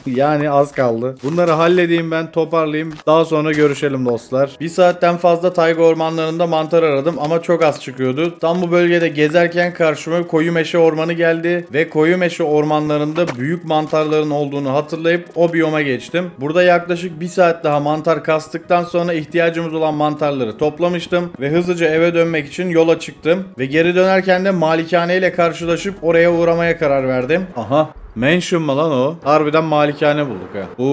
Yani az kaldı. Bunları halledeyim ben toparlayayım. Daha sonra görüşelim dostlar. Bir saatten fazla tayga ormanlarında mantar aradım ama çok az çıkıyordu. Tam bu bölgede gezerken karşıma koyu meşe ormanı geldi. Ve koyu meşe ormanlarında büyük mantarların olduğunu hatırlayıp o biyoma geçtim. Burada yaklaşık 1 saat daha mantar kastıktan sonra ihtiyacımız olan mantarları toplamıştım. Ve hızlıca eve dönmek için yola çıktım. Ve geri dönerken de malikane ile karşılaşıp oraya uğramaya karar verdim. Aha. Mansion mı lan o? Harbiden malikane bulduk ha.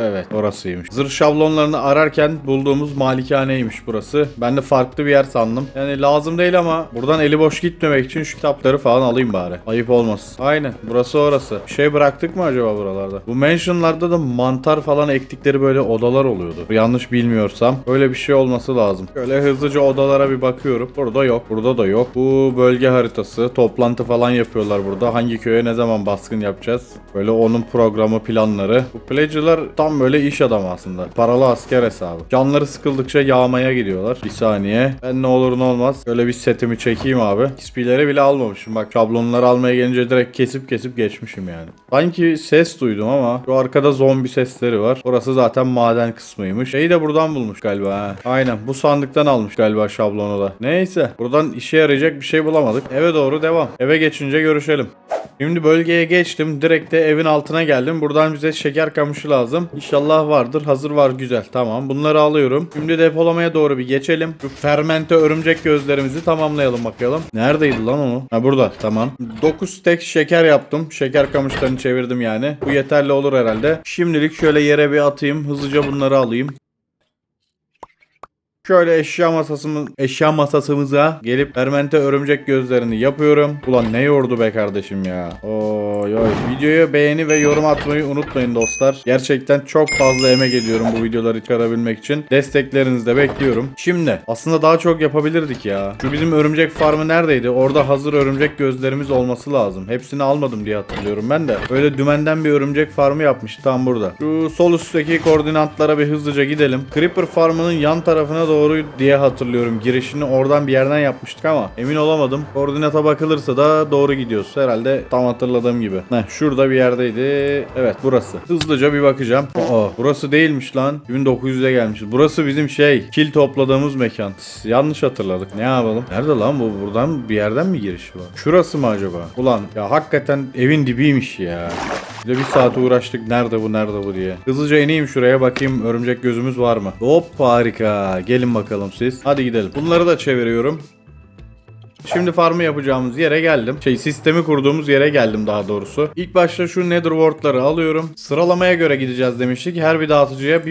Evet orasıymış. Zırh şablonlarını ararken bulduğumuz malikaneymiş burası. Ben de farklı bir yer sandım. Yani lazım değil ama buradan eli boş gitmemek için şu kitapları falan alayım bari. Ayıp olmasın. Aynen burası orası. Bir şey bıraktık mı acaba buralarda? Bu mansionlarda da mantar falan ektikleri böyle odalar oluyordu. Yanlış bilmiyorsam. Öyle bir şey olması lazım. Şöyle hızlıca odalara bir bakıyorum. Burada yok. Burada da yok. Bu bölge haritası. Toplantı falan yapıyorlar burada. Hangi köye ne zaman baskın yapacağız. Böyle onun programı planları. Bu pledge'lar tam böyle iş adamı aslında. Paralı asker hesabı. Canları sıkıldıkça yağmaya gidiyorlar. Bir saniye. Ben ne olur ne olmaz. Böyle bir setimi çekeyim abi. XP'leri bile almamışım. Bak şablonları almaya gelince direkt kesip geçmişim yani. Sanki ses duydum ama şu arkada zombi sesleri var. Orası zaten maden kısmıymış. Şeyi de buradan bulmuş galiba ha. Aynen bu sandıktan almış galiba şablonu da. Neyse buradan işe yarayacak bir şey bulamadık. Eve doğru devam. Eve geçince görüşelim. Şimdi bölgeye geçtim. Direkt de evin altına geldim. Buradan bize şeker kamışı lazım. İnşallah vardır. Hazır var, güzel. Tamam, bunları alıyorum. Şimdi depolamaya doğru bir geçelim. Şu fermente örümcek gözlerimizi tamamlayalım bakalım. Neredeydi lan onu? Ha, burada. Tamam. 9 stek şeker yaptım. Şeker kamışlarını çevirdim yani. Bu yeterli olur herhalde. Şimdilik şöyle yere bir atayım. Hızlıca bunları alayım. Şöyle eşya masasımıza gelip fermente örümcek gözlerini yapıyorum. Ulan ne yordu be kardeşim ya. Oy oy. Videoya beğeni ve yorum atmayı unutmayın dostlar. Gerçekten çok fazla emek ediyorum bu videoları çıkarabilmek için. Desteklerinizi de bekliyorum. Şimdi aslında daha çok yapabilirdik ya. Şu bizim örümcek farmı neredeydi? Orada hazır örümcek gözlerimiz olması lazım. Hepsini almadım diye hatırlıyorum ben de. Öyle dümenden bir örümcek farmı yapmıştı tam burada. Şu sol üstteki koordinatlara bir hızlıca gidelim. Creeper farmının yan tarafına doğru diye hatırlıyorum. Girişini oradan bir yerden yapmıştık ama emin olamadım. Koordinata bakılırsa da doğru gidiyoruz. Herhalde tam hatırladığım gibi. Şurada bir yerdeydi. Evet, burası. Hızlıca bir bakacağım. Burası değilmiş lan. 1900'e gelmişiz. Burası bizim kil topladığımız mekan. Yanlış hatırladık. Ne yapalım? Nerede lan bu? Buradan bir yerden mi giriş var? Şurası mı acaba? Ulan ya, hakikaten evin dibiymiş ya. Bir de bir saat uğraştık. Nerede bu diye. Hızlıca ineyim şuraya, bakayım örümcek gözümüz var mı? Hop, harika. Gelin bakalım siz. Hadi gidelim. Bunları da çeviriyorum. Şimdi farmı yapacağımız yere geldim. Sistemi kurduğumuz yere geldim daha doğrusu. İlk başta şu nether ward'ları alıyorum. Sıralamaya göre gideceğiz demiştik. Her bir dağıtıcıya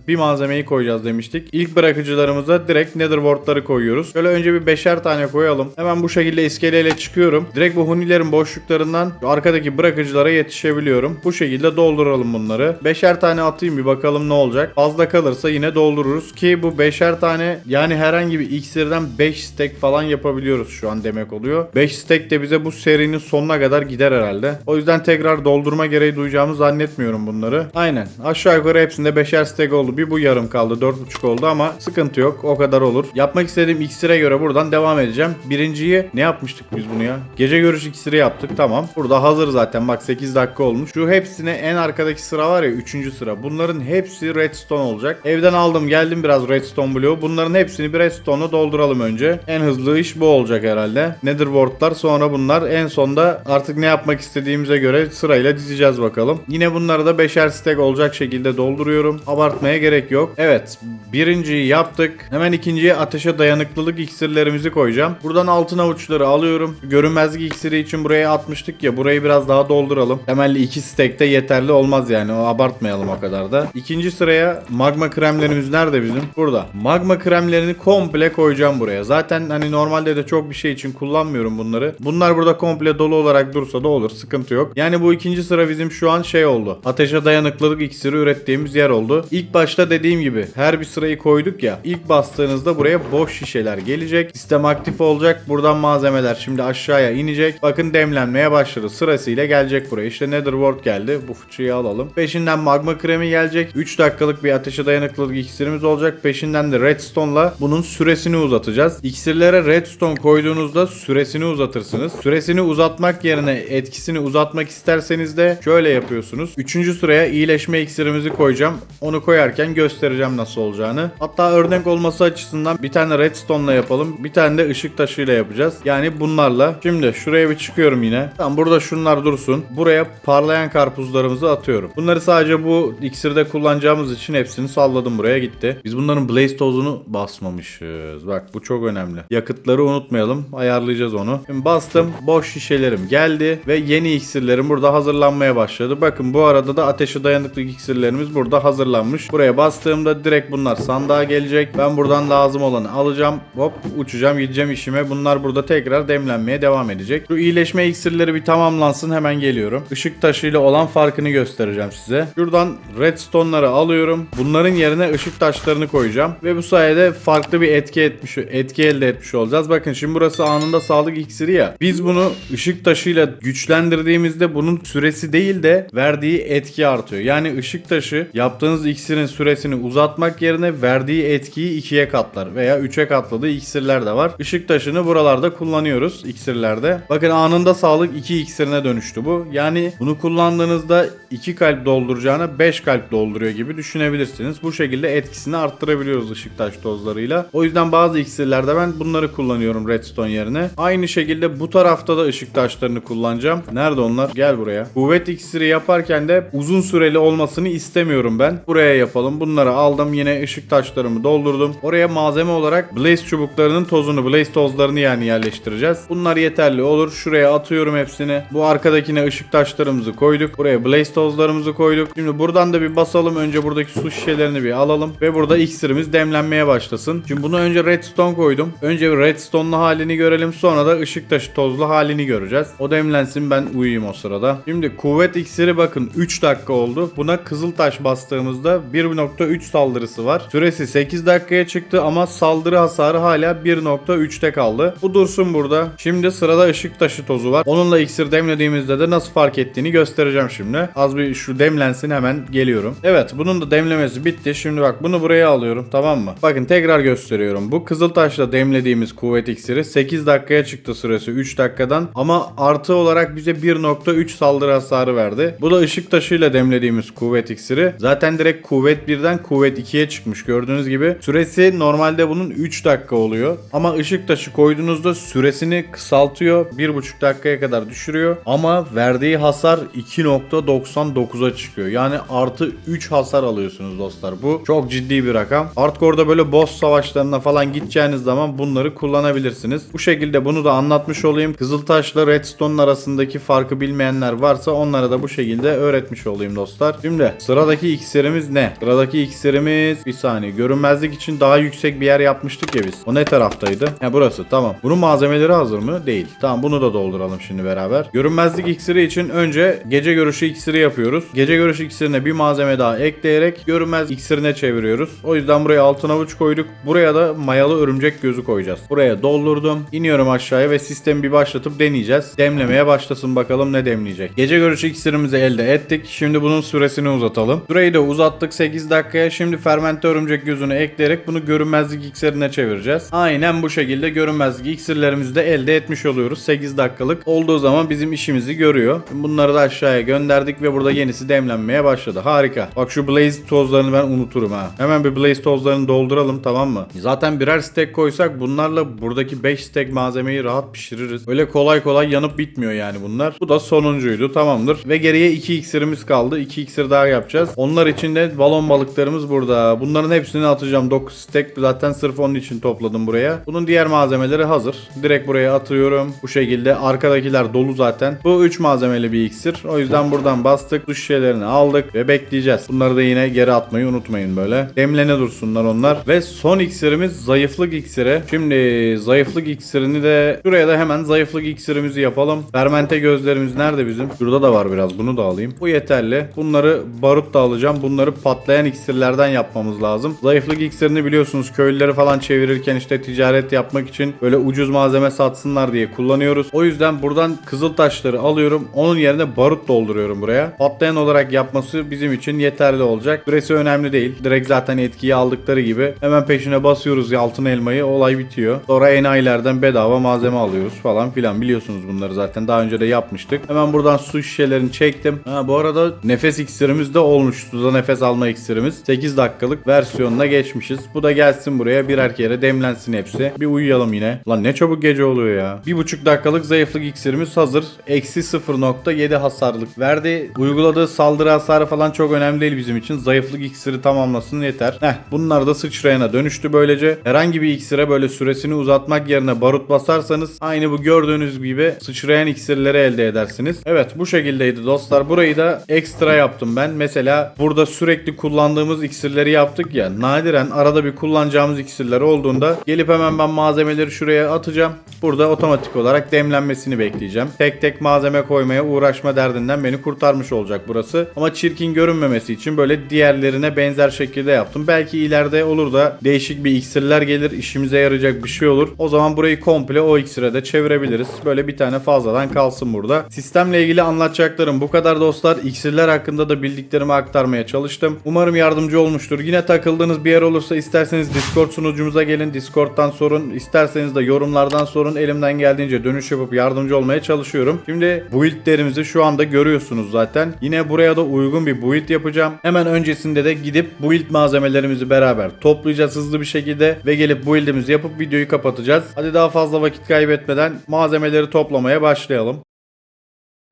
bir malzemeyi koyacağız demiştik. İlk bırakıcılarımıza direkt nether ward'ları koyuyoruz. Şöyle önce bir 5'er tane koyalım. Hemen bu şekilde iskeleyle çıkıyorum. Direkt bu hunilerin boşluklarından arkadaki bırakıcılara yetişebiliyorum. Bu şekilde dolduralım bunları. 5'er tane atayım, bir bakalım ne olacak. Fazla kalırsa yine doldururuz ki bu 5'er tane, yani herhangi bir iksirden 5 stack falan yapabiliyoruz şu an demek oluyor. 5 stack de bize bu serinin sonuna kadar gider herhalde. O yüzden tekrar doldurma gereği duyacağımı zannetmiyorum bunları. Aynen. Aşağı yukarı hepsinde 5'er stack oldu. Bir bu yarım kaldı. 4,5 oldu ama sıkıntı yok. O kadar olur. Yapmak istediğim iksire göre buradan devam edeceğim. Birinciyi ne yapmıştık biz bunu ya? Gece görüş iksiri yaptık. Tamam. Burada hazır zaten. Bak 8 dakika olmuş. Şu hepsine en arkadaki sıra var ya, 3. sıra. Bunların hepsi redstone olacak. Evden aldım geldim biraz redstone bloğu. Bunların hepsini bir redstone'la dolduralım önce. En hızlı iş bu olacak herhalde. Nether ward'lar, sonra bunlar, en sonda artık ne yapmak istediğimize göre sırayla dizeceğiz bakalım. Yine bunları da 5'er stack olacak şekilde dolduruyorum. Abartmaya gerek yok. Evet, birinciyi yaptık. Hemen ikinciye ateşe dayanıklılık iksirlerimizi koyacağım. Buradan altın avuçları alıyorum. Görünmezlik iksiri için buraya atmıştık ya, burayı biraz daha dolduralım. Temelli 2 stack de yeterli olmaz yani, o abartmayalım o kadar da. İkinci sıraya magma kremlerimiz nerede bizim? Burada. Magma kremlerini komple koyacağım buraya. Zaten hani normalde de çok bir şey için kullanmıyorum bunları. Bunlar burada komple dolu olarak dursa da olur. Sıkıntı yok. Yani bu ikinci sıra bizim şu an oldu. Ateşe dayanıklılık iksiri ürettiğimiz yer oldu. İlk başta dediğim gibi her bir sırayı koyduk ya. İlk bastığınızda buraya boş şişeler gelecek. Sistem aktif olacak. Buradan malzemeler şimdi aşağıya inecek. Bakın demlenmeye başladı. Sırasıyla gelecek buraya. İşte nether wart geldi. Bu fıçıyı alalım. Peşinden magma kremi gelecek. 3 dakikalık bir ateşe dayanıklılık iksirimiz olacak. Peşinden de redstone'la bunun süresini uzatacağız. İksirlere redstone koyduğunuzda süresini uzatırsınız. Süresini uzatmak yerine etkisini uzatmak isterseniz de şöyle yapıyorsunuz. 3. sıraya iyileşme iksirimizi koyacağım. Onu koyarken göstereceğim nasıl olacağını. Hatta örnek olması açısından bir tane redstone'la yapalım. Bir tane de ışık taşıyla yapacağız. Yani bunlarla. Şimdi şuraya bir çıkıyorum yine. Tamam, burada şunlar dursun. Buraya parlayan karpuzlarımızı atıyorum. Bunları sadece bu iksirde kullanacağımız için hepsini salladım, buraya gitti. Biz bunların blaze tozunu basmamışız. Bak bu çok önemli. Yakıtları unutmayalım. Ayarlayacağız onu. Şimdi bastım. Boş şişelerim geldi ve yeni iksirlerim burada hazırlanmaya başladı. Bakın bu arada da ateşe dayanıklı iksirlerimiz burada hazırlanmış. Buraya bastığımda direkt bunlar sandığa gelecek. Ben buradan lazım olanı alacağım. Hop, uçacağım, gideceğim işime. Bunlar burada tekrar demlenmeye devam edecek. Şu iyileşme iksirleri bir tamamlansın, hemen geliyorum. Işık taşıyla olan farkını göstereceğim size. Şuradan redstone'ları alıyorum. Bunların yerine ışık taşlarını koyacağım ve bu sayede farklı bir etki elde etmiş olacağız. Bakın şimdi burası anında sağlık iksiri ya. Biz bunu ışık taşıyla güçlendirdiğimizde bunun süresi değil de verdiği etki artıyor. Yani ışık taşı yaptığınız iksirin süresini uzatmak yerine verdiği etkiyi 2'ye katlar veya 3'e katladığı iksirler de var. Işık taşını buralarda kullanıyoruz iksirlerde. Bakın anında sağlık 2 iksirine dönüştü bu. Yani bunu kullandığınızda 2 kalp dolduracağına 5 kalp dolduruyor gibi düşünebilirsiniz. Bu şekilde etkisini arttırabiliyoruz ışık taş tozlarıyla. O yüzden bazı iksirlerde ben bunları kullanıyorum redstone redstone yerine. Aynı şekilde bu tarafta da ışık taşlarını kullanacağım. Nerede onlar? Gel buraya. Kuvvet iksiri yaparken de uzun süreli olmasını istemiyorum ben. Buraya yapalım. Bunları aldım. Yine ışık taşlarımı doldurdum. Oraya malzeme olarak blaze çubuklarının tozunu, blaze tozlarını yani yerleştireceğiz. Bunlar yeterli olur. Şuraya atıyorum hepsini. Bu arkadakine ışık taşlarımızı koyduk. Buraya blaze tozlarımızı koyduk. Şimdi buradan da bir basalım. Önce buradaki su şişelerini bir alalım. Ve burada iksirimiz demlenmeye başlasın. Şimdi bunu önce redstone koydum. Önce bir redstone'lu halini görelim. Sonra da ışık taşı tozlu halini göreceğiz. O demlensin, ben uyuyayım o sırada. Şimdi kuvvet iksiri bakın 3 dakika oldu. Buna kızıltaş bastığımızda 1.3 saldırısı var. Süresi 8 dakikaya çıktı ama saldırı hasarı hala 1.3'te kaldı. Bu dursun burada. Şimdi sırada ışık taşı tozu var. Onunla iksir demlediğimizde de nasıl fark ettiğini göstereceğim şimdi. Az bir şu demlensin, hemen geliyorum. Evet, bunun da demlemesi bitti. Şimdi bak, bunu buraya alıyorum, tamam mı? Bakın tekrar gösteriyorum. Bu kızıltaşla demlediğimiz kuvvet iksiri 8 dakikaya çıktı süresi 3 dakikadan ama artı olarak bize 1.3 saldırı hasarı verdi. Bu da ışık taşıyla demlediğimiz kuvvet iksiri. Zaten direkt kuvvet 1'den kuvvet 2'ye çıkmış. Gördüğünüz gibi süresi normalde bunun 3 dakika oluyor. Ama ışık taşı koyduğunuzda süresini kısaltıyor. 1.5 dakikaya kadar düşürüyor. Ama verdiği hasar 2.99'a çıkıyor. Yani artı 3 hasar alıyorsunuz dostlar. Bu çok ciddi bir rakam. Hardcore'da böyle boss savaşlarına falan gideceğiniz zaman bunları kullanabilirsiniz. Bu şekilde bunu da anlatmış olayım. Kızıltaşla Redstone'un arasındaki farkı bilmeyenler varsa onlara da bu şekilde öğretmiş olayım dostlar. Şimdi sıradaki iksirimiz ne? Sıradaki iksirimiz, bir saniye, görünmezlik için daha yüksek bir yer yapmıştık ya biz. O ne taraftaydı? Ha, burası, tamam. Bunun malzemeleri hazır mı? Değil. Tamam, bunu da dolduralım şimdi beraber. Görünmezlik iksiri için önce gece görüşü iksiri yapıyoruz. Gece görüşü iksirine bir malzeme daha ekleyerek görünmez iksirine çeviriyoruz. O yüzden buraya altın avuç koyduk. Buraya da mayalı örümcek gözü koyacağız. Buraya doldurdum. İniyorum aşağıya ve sistemi bir başlatıp deneyeceğiz. Demlemeye başlasın, bakalım ne demleyecek. Gece görüşü iksirimizi elde ettik. Şimdi bunun süresini uzatalım. Süreyi de uzattık 8 dakikaya. Şimdi fermente örümcek gözünü ekleyerek bunu görünmezlik iksirine çevireceğiz. Aynen bu şekilde görünmezlik iksirlerimizi de elde etmiş oluyoruz. 8 dakikalık olduğu zaman bizim işimizi görüyor. Bunları da aşağıya gönderdik ve burada yenisi demlenmeye başladı. Harika. Bak, şu blaze tozlarını ben unuturum ha. Hemen bir blaze tozlarını dolduralım, tamam mı? Zaten birer stack koysak bunlarla buradaki 5 stack malzemeyi rahat pişiririz. Öyle kolay kolay yanıp bitmiyor yani bunlar. Bu da sonuncuydu, tamamdır. Ve geriye 2 iksirimiz kaldı. 2 iksir daha yapacağız. Onlar için de balon balıklarımız burada. Bunların hepsini atacağım. 9 stack zaten sırf onun için topladım buraya. Bunun diğer malzemeleri hazır. Direkt buraya atıyorum. Bu şekilde arkadakiler dolu zaten. Bu 3 malzemeli bir iksir. O yüzden buradan bastık. Duş şişelerini aldık ve bekleyeceğiz. Bunları da yine geri atmayı unutmayın böyle. Demlene dursunlar onlar. Ve son iksirimiz zayıflık iksiri. Şimdi zayıflık iksirini de şuraya da hemen zayıflık iksirimizi yapalım. Fermente gözlerimiz nerede bizim? Şurada da var biraz. Bunu da alayım. Bu yeterli. Bunları barut da alacağım. Bunları patlayan iksirlerden yapmamız lazım. Zayıflık iksirini biliyorsunuz köylüleri falan çevirirken işte ticaret yapmak için böyle ucuz malzeme satsınlar diye kullanıyoruz. O yüzden buradan kızıl taşları alıyorum. Onun yerine barut dolduruyorum buraya. Patlayan olarak yapması bizim için yeterli olacak. Süresi önemli değil. Direkt zaten etkiyi aldıkları gibi hemen peşine basıyoruz ya altın elmayı. Olay bitiyor. Sonra enayilerden bedava malzeme alıyoruz falan filan. Biliyorsunuz bunları zaten. Daha önce de yapmıştık. Hemen buradan su şişelerini çektim. Ha, bu arada nefes iksirimiz de olmuş. Suda nefes alma iksirimiz. 8 dakikalık versiyonuna geçmişiz. Bu da gelsin buraya. Birer kere demlensin hepsi. Bir uyuyalım yine. Lan ne çabuk gece oluyor ya. 1,5 dakikalık zayıflık iksirimiz hazır. Eksi 0.7 hasarlık verdi. Uyguladığı saldırı hasarı falan çok önemli değil bizim için. Zayıflık iksiri tamamlasın yeter. Bunlar da sıçrayana dönüştü böylece. Herhangi bir iksire böyle süresini uzatmak yerine barut basarsanız aynı bu gördüğünüz gibi sıçrayan iksirleri elde edersiniz. Evet, bu şekildeydi dostlar. Burayı da ekstra yaptım ben. Mesela burada sürekli kullandığımız iksirleri yaptık ya. Nadiren arada bir kullanacağımız iksirler olduğunda gelip hemen ben malzemeleri şuraya atacağım. Burada otomatik olarak demlenmesini bekleyeceğim. Tek tek malzeme koymaya uğraşma derdinden beni kurtarmış olacak burası. Ama çirkin görünmemesi için böyle diğerlerine benzer şekilde yaptım. Belki ileride olur da değişik bir iksirler gelir, işimize yarayacak bir şey olur. O zaman burayı komple o iksire de çevirebiliriz. Böyle bir tane fazladan kalsın burada. Sistemle ilgili anlatacaklarım bu kadar dostlar. İksirler hakkında da bildiklerimi aktarmaya çalıştım. Umarım yardımcı olmuştur. Yine takıldığınız bir yer olursa isterseniz Discord sunucumuza gelin. Discord'dan sorun. İsterseniz de yorumlardan sorun. Elimden geldiğince dönüş yapıp yardımcı olmaya çalışıyorum. Şimdi build'lerimizi şu anda görüyorsunuz zaten. Yine buraya da uygun bir build yapacağım. Hemen öncesinde de gidip build malzemelerimizi beraber toplayacağız hızlı bir şekilde ve gelip build'imizi yapıp videoyu kapatacağız. Hadi Hadi daha fazla vakit kaybetmeden malzemeleri toplamaya başlayalım.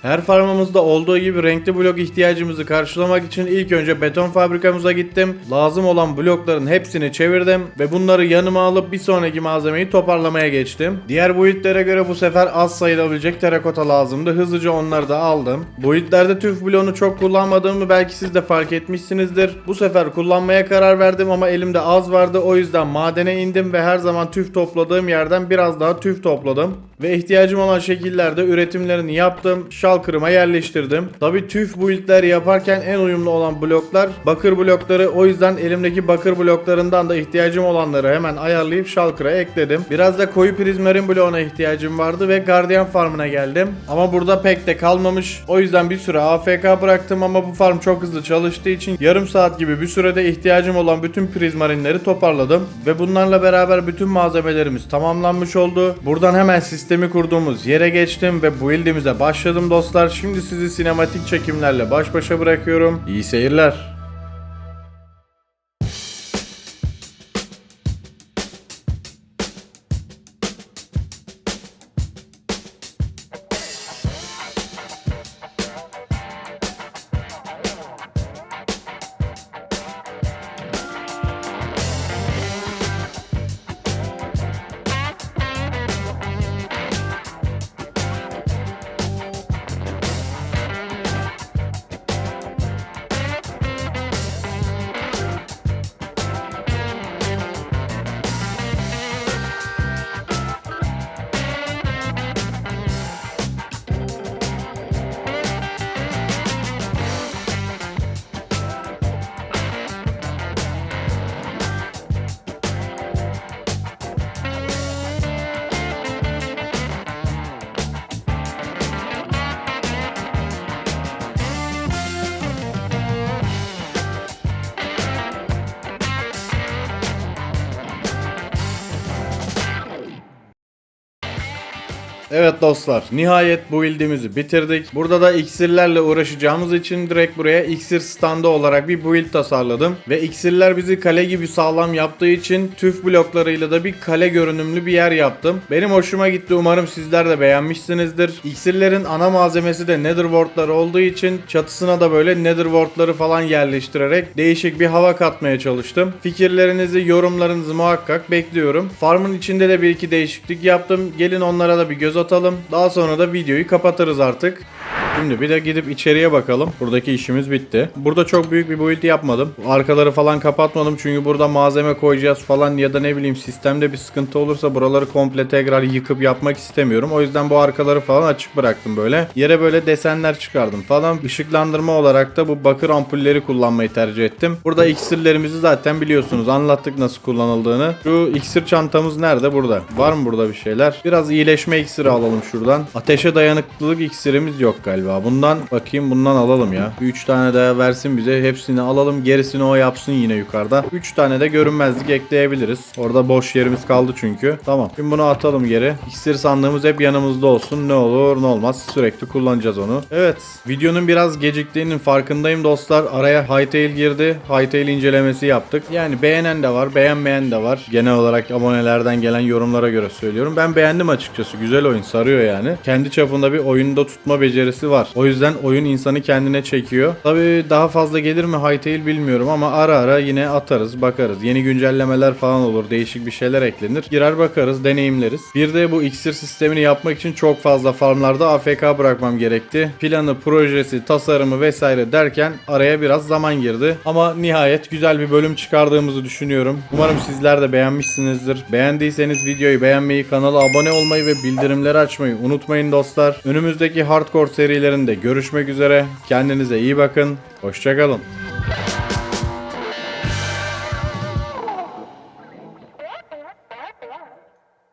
Her farmımızda olduğu gibi renkli blok ihtiyacımızı karşılamak için ilk önce beton fabrikamıza gittim. Lazım olan blokların hepsini çevirdim ve bunları yanıma alıp bir sonraki malzemeyi toparlamaya geçtim. Diğer build'lere göre bu sefer az sayılabilecek terakota lazımdı. Hızlıca onları da aldım. Build'lerde tüf bloğunu çok kullanmadığımı belki siz de fark etmişsinizdir. Bu sefer kullanmaya karar verdim ama elimde az vardı. O yüzden madene indim ve her zaman tüf topladığım yerden biraz daha tüf topladım. Ve ihtiyacım olan şekillerde üretimlerini yaptım. Shulker'ıma yerleştirdim. Tabi tüf build'ler yaparken en uyumlu olan bloklar bakır blokları. O yüzden elimdeki bakır bloklarından da ihtiyacım olanları hemen ayarlayıp Shulker'a ekledim. Biraz da koyu prizmarin bloğuna ihtiyacım vardı ve Guardian farmına geldim. Ama burada pek de kalmamış. O yüzden bir süre AFK bıraktım ama bu farm çok hızlı çalıştığı için yarım saat gibi bir sürede ihtiyacım olan bütün prizmarinleri toparladım. Ve bunlarla beraber bütün malzemelerimiz tamamlanmış oldu. Buradan hemen sistemi kurduğumuz yere geçtim ve build'imize başladım dostlar. Şimdi sizi sinematik çekimlerle baş başa bırakıyorum. İyi seyirler. Evet dostlar, nihayet bu build'imizi bitirdik. Burada da iksirlerle uğraşacağımız için direkt buraya iksir standı olarak bir build tasarladım. Ve iksirler bizi kale gibi sağlam yaptığı için tüf bloklarıyla da bir kale görünümlü bir yer yaptım. Benim hoşuma gitti, umarım sizler de beğenmişsinizdir. İksirlerin ana malzemesi de nether wardları olduğu için çatısına da böyle nether wardları falan yerleştirerek değişik bir hava katmaya çalıştım. Fikirlerinizi, yorumlarınızı muhakkak bekliyorum. Farmın içinde de bir iki değişiklik yaptım. Gelin onlara da bir göz atalım. Daha sonra da videoyu kapatırız artık. Şimdi bir de gidip içeriye bakalım. Buradaki işimiz bitti. Burada çok büyük bir build yapmadım. Arkaları falan kapatmadım çünkü burada malzeme koyacağız falan ya da ne bileyim sistemde bir sıkıntı olursa buraları komple tekrar yıkıp yapmak istemiyorum. O yüzden bu arkaları falan açık bıraktım böyle. Yere böyle desenler çıkardım falan. Işıklandırma olarak da bu bakır ampulleri kullanmayı tercih ettim. Burada iksirlerimizi zaten biliyorsunuz. Anlattık nasıl kullanıldığını. Şu iksir çantamız nerede? Burada. Var mı burada bir şeyler? Biraz iyileşme iksiri alalım şuradan. Ateşe dayanıklılık iksirimiz yok galiba. Bundan bakayım, bundan alalım ya. 3 tane daha versin bize. Hepsini alalım. Gerisini o yapsın yine yukarıda. 3 tane de görünmezlik ekleyebiliriz. Orada boş yerimiz kaldı çünkü. Tamam. Şimdi bunu atalım geri. İksir sandığımız hep yanımızda olsun. Ne olur ne olmaz. Sürekli kullanacağız onu. Evet. Videonun biraz geciktiğinin farkındayım dostlar. Araya Hytale girdi. Hytale incelemesi yaptık. Yani beğenen de var. Beğenmeyen de var. Genel olarak abonelerden gelen yorumlara göre söylüyorum. Ben beğendim açıkçası. Güzel oyun. Sarıyor yani. Kendi çapında bir oyunda tutma becerisi var. O yüzden oyun insanı kendine çekiyor. Tabii daha fazla gelir mi Hytale bilmiyorum ama ara ara yine atarız, bakarız. Yeni güncellemeler falan olur, değişik bir şeyler eklenir. Girer bakarız, deneyimleriz. Bir de bu iksir sistemini yapmak için çok fazla farmlarda AFK bırakmam gerekti. Planı, projesi, tasarımı vesaire derken araya biraz zaman girdi. Ama nihayet güzel bir bölüm çıkardığımızı düşünüyorum. Umarım sizler de beğenmişsinizdir. Beğendiyseniz videoyu beğenmeyi, kanala abone olmayı ve bildirimleri açmayı unutmayın dostlar. Önümüzdeki hardcore serilerinde görüşmek üzere. Kendinize iyi bakın. Hoşça kalın.